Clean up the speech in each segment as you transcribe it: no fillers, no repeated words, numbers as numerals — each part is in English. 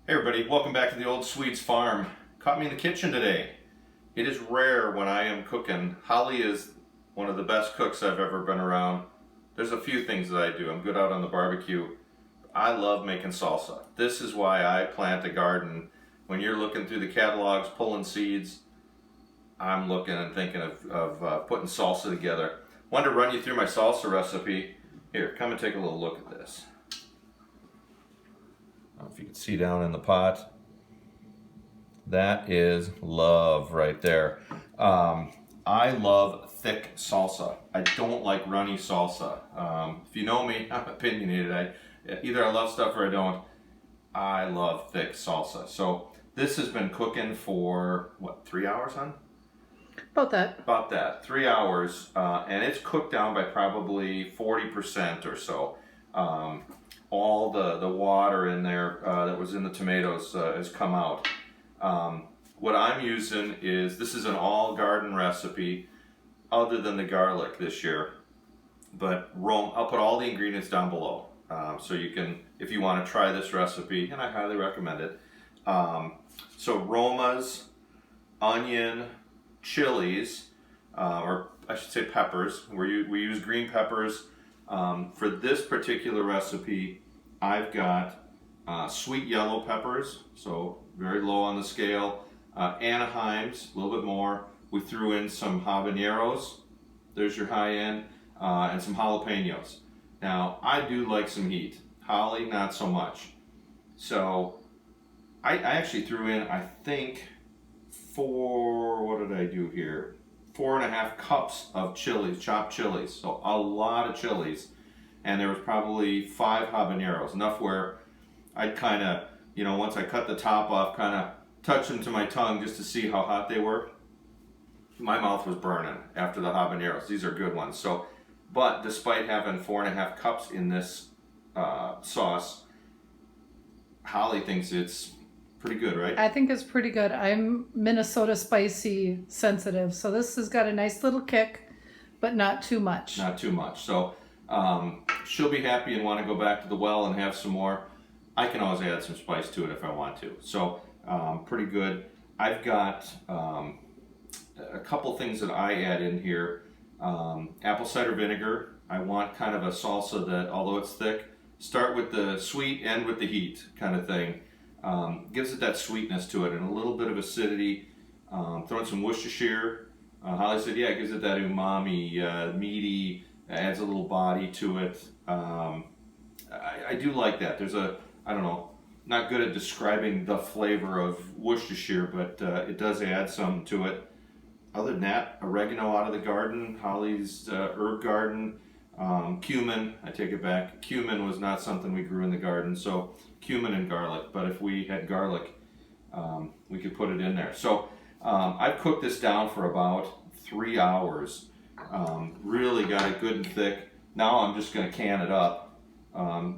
Hey everybody, welcome back to the Old Swedes Farm. Caught me in the kitchen today. It is rare when I am cooking. Holly is one of the best cooks I've ever been around. There's a few things that I do. I'm good out on the barbecue. I love making salsa. This is why I plant a garden. When you're looking through the catalogs, pulling seeds, I'm looking and thinking of putting salsa together. Wanted to run you through my salsa recipe. Here, come and take a little look at this. I don't know if you can see down in the pot. That is love right there. I love thick salsa. I don't like runny salsa. If you know me, I'm opinionated. Either I love stuff or I don't. I love thick salsa. So this has been cooking for, what, 3 hours, hon? About that. About that, 3 hours. And it's cooked down by probably 40% or so. All the water in there that was in the tomatoes has come out. What I'm using is, this is an all garden recipe other than the garlic this year, but Roma, I'll put all the ingredients down below so you can, if you want to try this recipe, and I highly recommend it. So Roma's, onion, chilies, or I should say peppers. We use green peppers. For this particular recipe, I've got sweet yellow peppers, so very low on the scale. Anaheims, a little bit more. We threw in some habaneros, there's your high end, and some jalapenos. Now, I do like some heat. Holly, not so much. So, I actually threw in, I think, what did I do here? 4.5 cups of chilies, chopped chilies. So a lot of chilies. And there was probably 5 habaneros, enough where I'd kind of, once I cut the top off, kind of touch them to my tongue just to see how hot they were. My mouth was burning after the habaneros. These are good ones. So, but despite having 4.5 cups in this sauce, Holly thinks it's pretty good, right? I think it's pretty good. I'm Minnesota spicy sensitive, so this has got a nice little kick, but not too much. Not too much. So she'll be happy and want to go back to the well and have some more. I can always add some spice to it if I want to. So pretty good. I've got a couple things that I add in here. Apple cider vinegar. I want kind of a salsa that, although it's thick, start with the sweet, end with the heat kind of thing. Gives it that sweetness to it and a little bit of acidity. Throw in some Worcestershire. Holly said, yeah, it gives it that umami, meaty, adds a little body to it. I do like that. There's I don't know, not good at describing the flavor of Worcestershire, but it does add some to it. Other than that, oregano out of the garden, Holly's herb garden. Cumin, I take it back. Cumin was not something we grew in the garden, so cumin and garlic. But if we had garlic, we could put it in there. So I've cooked this down for about 3 hours. Really got it good and thick. Now I'm just going to can it up.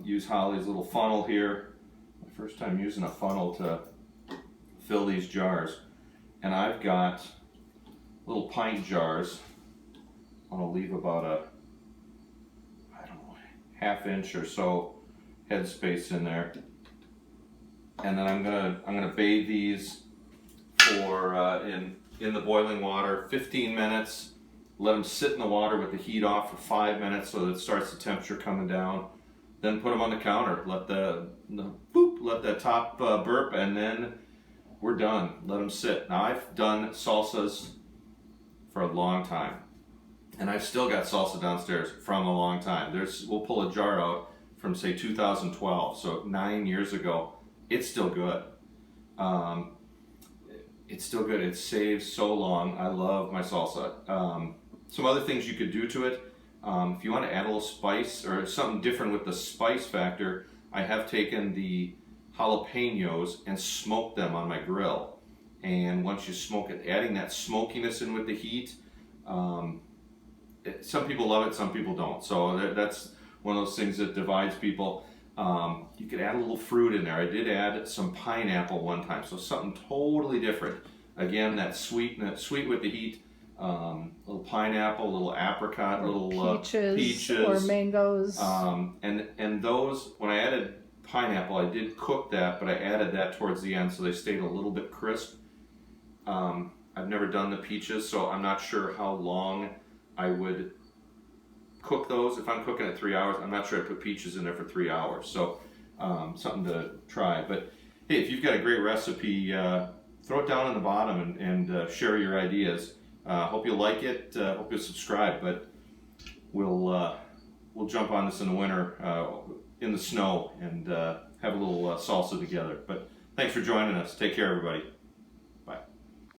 Use Holly's little funnel here. My first time using a funnel to fill these jars. And I've got little pint jars. I'm going to leave about ½ inch or so headspace in there, and then I'm gonna bathe these for in the boiling water 15 minutes. Let them sit in the water with the heat off for 5 minutes so that it starts the temperature coming down. Then put them on the counter. Let let that top burp, and then we're done. Let them sit. Now I've done salsas for a long time. And I've still got salsa downstairs from a long time. We'll pull a jar out from, say, 2012, so 9 years ago. It's still good. It's still good. It saves so long. I love my salsa. Some other things you could do to it. If you want to add a little spice or something different with the spice factor, I have taken the jalapenos and smoked them on my grill. And once you smoke it, adding that smokiness in with the heat, some people love it, some people don't. So that's one of those things that divides people. You could add a little fruit in there. I did add some pineapple one time, so something totally different. Again, that sweet with the heat. Little pineapple, little apricot, little peaches or mangoes. And those, when I added pineapple, I did cook that, but I added that towards the end so they stayed a little bit crisp. I've never done the peaches, so I'm not sure how long I would cook those. If I'm cooking at 3 hours, I'm not sure I'd put peaches in there for 3 hours. So something to try. But hey, if you've got a great recipe, throw it down in the bottom and share your ideas. Hope you like it. Hope you'll subscribe. But we'll jump on this in the winter, in the snow, and have a little salsa together. But thanks for joining us. Take care, everybody.